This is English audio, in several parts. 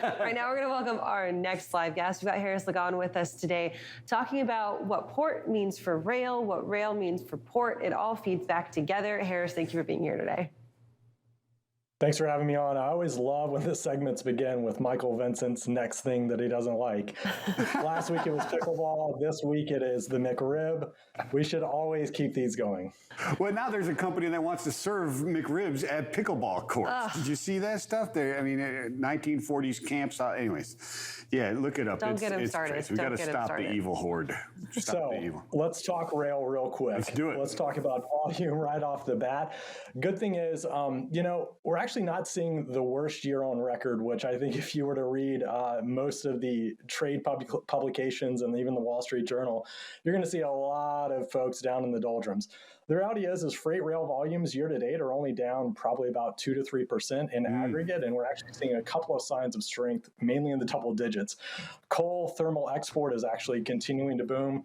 Right now, we're going to welcome our next live guest. We've got Harris Lagon with us today, talking about what port means for rail, what rail means for port. It all feeds back together. Harris, thank you for being here today. Thanks for having me on. I always love when the segments begin with Michael Vincent's next thing that he doesn't like. Last week it was pickleball. This week it is the McRib. We should always keep these going. Well, now there's a company that wants to serve McRibs at pickleball courts. Did you see that stuff? There, I mean, 1940s camps. Anyways, yeah, look it up. Don't get him started. We got to stop the evil horde. Stop the evil. Let's talk rail real quick. Let's do it. Let's talk about volume right off the bat. Good thing is, we're actually not seeing the worst year on record, which I think if you were to read most of the trade publications and even the Wall Street Journal, you're going to see a lot of folks down in the doldrums. The reality is freight rail volumes year to date are only down probably about 2 to 3% in aggregate, and we're actually seeing a couple of signs of strength, mainly in the double digits. Coal thermal export is actually continuing to boom.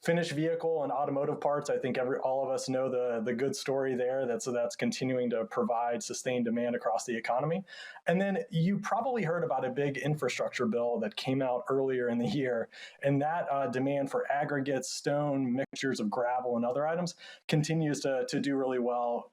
Finished vehicle and automotive parts, I think all of us know the good story there. That's continuing to provide sustained demand across the economy. And then you probably heard about a big infrastructure bill that came out earlier in the year, and that demand for aggregates, stone, mixtures of gravel, and other items continues to do really well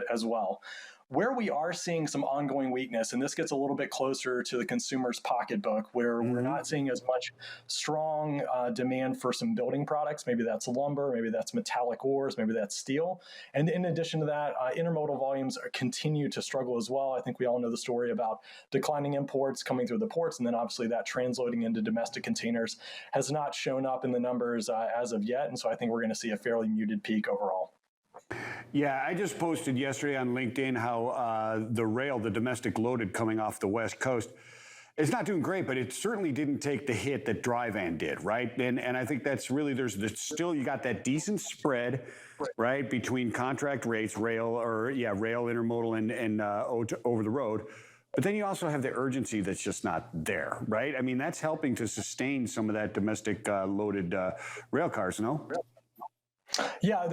as well. Where we are seeing some ongoing weakness, and this gets a little bit closer to the consumer's pocketbook, where we're not seeing as much strong demand for some building products. Maybe that's lumber, maybe that's metallic ores, maybe that's steel. And in addition to that, intermodal volumes continue to struggle as well. I think we all know the story about declining imports coming through the ports, and then obviously that transloading into domestic containers has not shown up in the numbers as of yet. And so I think we're going to see a fairly muted peak overall. Yeah, I just posted yesterday on LinkedIn how the domestic loaded coming off the West Coast, it's not doing great, but it certainly didn't take the hit that dry van did, right? And I think that's really, you got that decent spread, right, between contract rates, rail, intermodal, and over the road. But then you also have the urgency that's just not there, right? I mean, that's helping to sustain some of that domestic loaded rail cars, no? Yeah,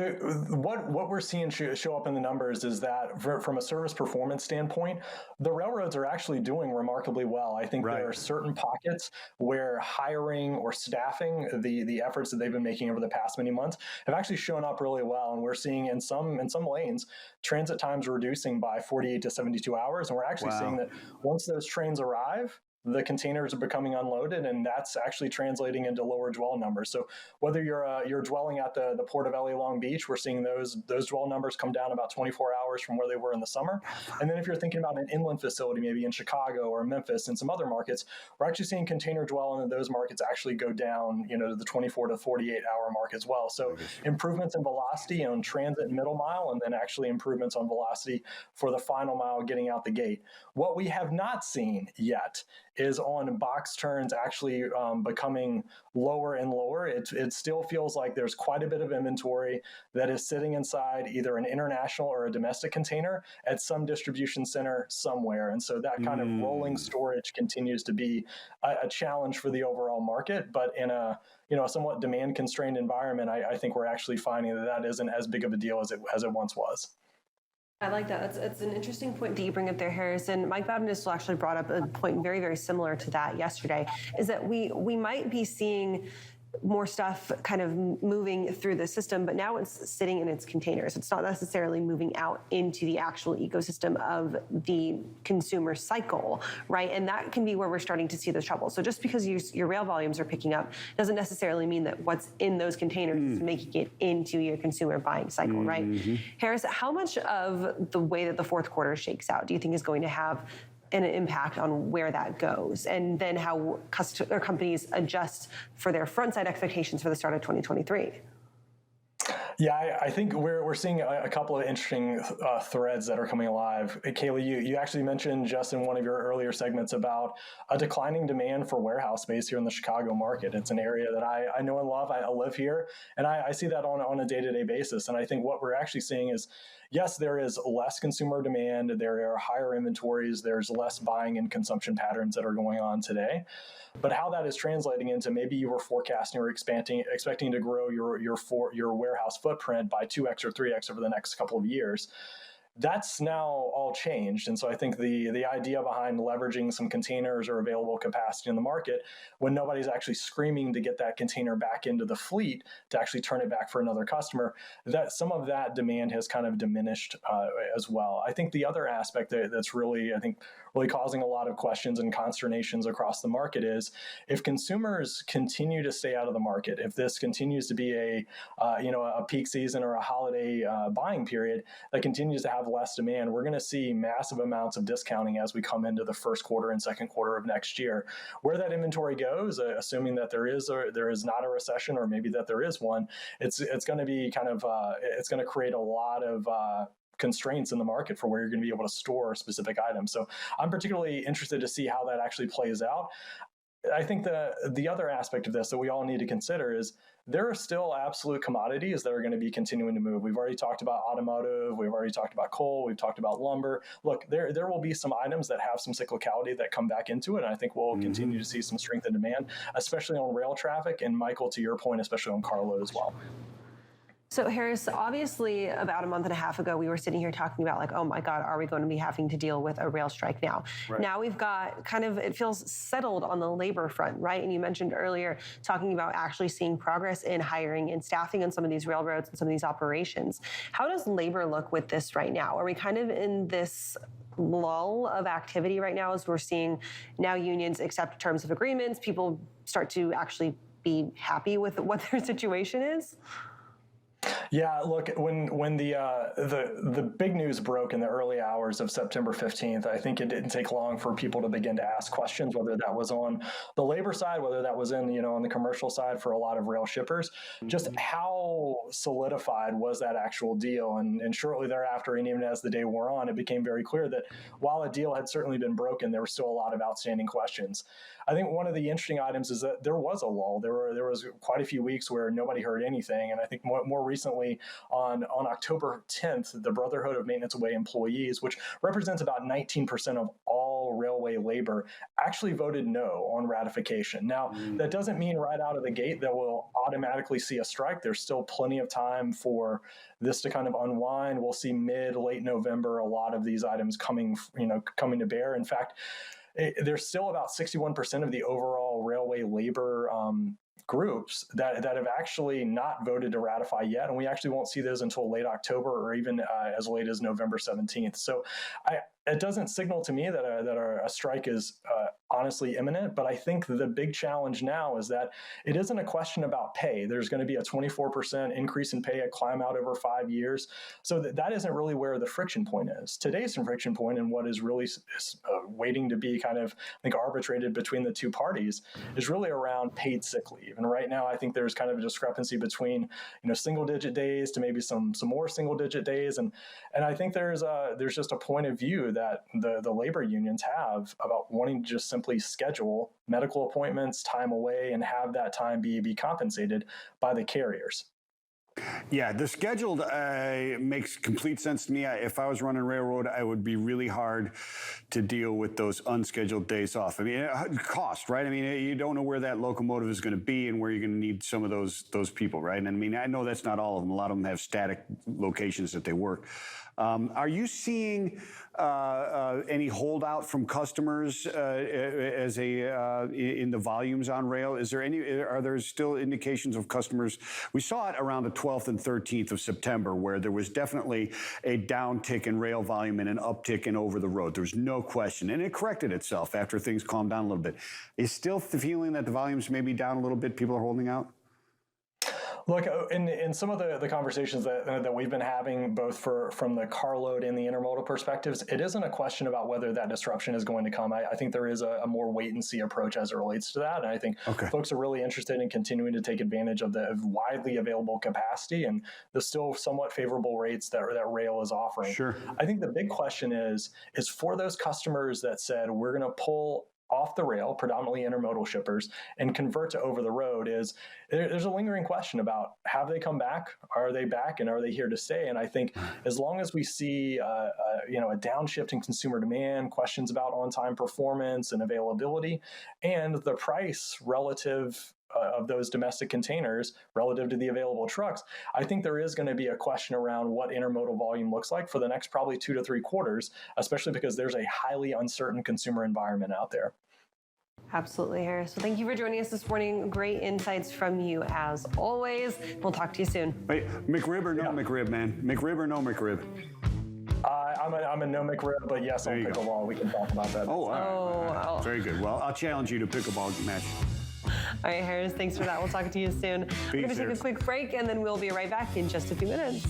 what we're seeing show up in the numbers is that from a service performance standpoint, the railroads are actually doing remarkably well. I think there are certain pockets where hiring or staffing, the efforts that they've been making over the past many months, have actually shown up really well. And we're seeing in some lanes, transit times reducing by 48 to 72 hours. And we're actually seeing that once those trains arrive, the containers are becoming unloaded, and that's actually translating into lower dwell numbers. So whether you're dwelling at the port of LA Long Beach, we're seeing those dwell numbers come down about 24 hours from where they were in the summer. And then if you're thinking about an inland facility, maybe in Chicago or Memphis and some other markets, we're actually seeing container dwell in those markets actually go down, to the 24 to 48 hour mark as well. So improvements in velocity on transit and middle mile, and then actually improvements on velocity for the final mile getting out the gate. What we have not seen yet is on box turns actually becoming lower and lower. It still feels like there's quite a bit of inventory that is sitting inside either an international or a domestic container at some distribution center somewhere. And so that kind of rolling storage continues to be a challenge for the overall market. But in a somewhat demand constrained environment, I think we're actually finding that isn't as big of a deal as it once was. I like that. It's an interesting point that you bring up there, Harrison. Mike Baudendistel actually brought up a point very, very similar to that yesterday, is that we might be seeing more stuff kind of moving through the system, but now it's sitting in its containers. It's not necessarily moving out into the actual ecosystem of the consumer cycle, right? And that can be where we're starting to see the trouble. So just because your rail volumes are picking up doesn't necessarily mean that what's in those containers is making it into your consumer buying cycle, right? Harris, how much of the way that the fourth quarter shakes out do you think is going to have an impact on where that goes, and then how companies adjust for their front side expectations for the start of 2023? Yeah, I think we're seeing a couple of interesting threads that are coming alive. Kaylee, you actually mentioned just in one of your earlier segments about a declining demand for warehouse space here in the Chicago market. It's an area that I know and love. I live here, and I see that on a day-to-day basis. And I think what we're actually seeing is, yes, there is less consumer demand. There are higher inventories. There's less buying and consumption patterns that are going on today. But how that is translating into maybe you were forecasting or expecting to grow your warehouse footprint by 2x or 3x over the next couple of years. That's now all changed. And so I think the idea behind leveraging some containers or available capacity in the market when nobody's actually screaming to get that container back into the fleet to actually turn it back for another customer, that some of that demand has kind of diminished as well. I think the other aspect that's really, I think, really causing a lot of questions and consternations across the market is if consumers continue to stay out of the market, if this continues to be a peak season or a holiday buying period that continues to have less demand, we're going to see massive amounts of discounting as we come into the first quarter and second quarter of next year. Where that inventory goes, assuming that there is not a recession, or maybe that there is one, it's going to be kind of it's going to create a lot of constraints in the market for where you're going to be able to store specific items. So I'm particularly interested to see how that actually plays out. I think the other aspect of this that we all need to consider is there are still absolute commodities that are going to be continuing to move. We've already talked about automotive. We've already talked about coal. We've talked about lumber. Look, there will be some items that have some cyclicality that come back into it. And I think we'll continue to see some strength in demand, especially on rail traffic. And Michael, to your point, especially on carload as well. So Harris, obviously about a month and a half ago, we were sitting here talking about like, oh my God, are we going to be having to deal with a rail strike now? Right. Now we've got kind of, it feels settled on the labor front, right? And you mentioned earlier talking about actually seeing progress in hiring and staffing on some of these railroads and some of these operations. How does labor look with this right now? Are we kind of in this lull of activity right now as we're seeing now unions accept terms of agreements, people start to actually be happy with what their situation is? Yeah, look, when the big news broke in the early hours of September 15th, I think it didn't take long for people to begin to ask questions, whether that was on the labor side, whether that was on the commercial side for a lot of rail shippers, just how solidified was that actual deal. And shortly thereafter, and even as the day wore on, it became very clear that while a deal had certainly been broken, there were still a lot of outstanding questions. I think one of the interesting items is that there was a lull. There was quite a few weeks where nobody heard anything. And I think more recently on October 10th, the Brotherhood of Maintenance Way Employees, which represents about 19% of all railway labor, actually voted no on ratification. Now, that doesn't mean right out of the gate that we'll automatically see a strike. There's still plenty of time for this to kind of unwind. We'll see late November, a lot of these items coming to bear. In fact, there's still about 61% of the overall railway labor groups that have actually not voted to ratify yet, and we actually won't see those until late October or even as late as November 17th. So it doesn't signal to me that a strike is honestly imminent, but I think the big challenge now is that it isn't a question about pay. There's going to be a 24% increase in pay at climb out over 5 years. So that isn't really where the friction point is. Today's friction point, and what is really waiting to be kind of, I think, arbitrated between the two parties, is really around paid sick leave. And right now, I think there's kind of a discrepancy between single digit days to maybe some more single digit days, and I think there's just a point of view that the labor unions have about wanting to just simply schedule medical appointments, time away, and have that time be compensated by the carriers. Yeah, the scheduled makes complete sense to me. If I was running railroad, I would be really hard to deal with those unscheduled days off. I mean, cost, right? I mean, you don't know where that locomotive is going to be and where you're going to need some of those people, right? And I mean, I know that's not all of them. A lot of them have static locations that they work. Are you seeing any holdout from customers in the volumes on rail? Are there still indications of customers? We saw it around the 12th and 13th of September, where there was definitely a downtick in rail volume and an uptick in over the road. There's no question. And it corrected itself after things calmed down a little bit. Is still the feeling that the volumes may be down a little bit? People are holding out? Look, in some of the conversations that we've been having, both from the carload and the intermodal perspectives, it isn't a question about whether that disruption is going to come. I think there is a more wait and see approach as it relates to that. And I think folks are really interested in continuing to take advantage of the widely available capacity and the still somewhat favorable rates that rail is offering. Sure. I think the big question is for those customers that said, we're going to pull off the rail, predominantly intermodal shippers, and convert to over the road, there's a lingering question about, have they come back? Are they back? And are they here to stay? And I think as long as we see a downshift in consumer demand, questions about on-time performance and availability, and the price relative of those domestic containers relative to the available trucks, I think there is going to be a question around what intermodal volume looks like for the next probably 2 to 3 quarters, especially because there's a highly uncertain consumer environment out there. Absolutely, Harris. Well, thank you for joining us this morning. Great insights from you as always. We'll talk to you soon. Wait, McRib or no McRib, man? McRib or no McRib? I'm a no McRib, but yes, on pickleball, we can talk about that. Oh, all right. Very good. Well, I'll challenge you to pickleball match. All right, Harris, thanks for that. We'll talk to you soon. We're going to take a quick break, and then we'll be right back in just a few minutes.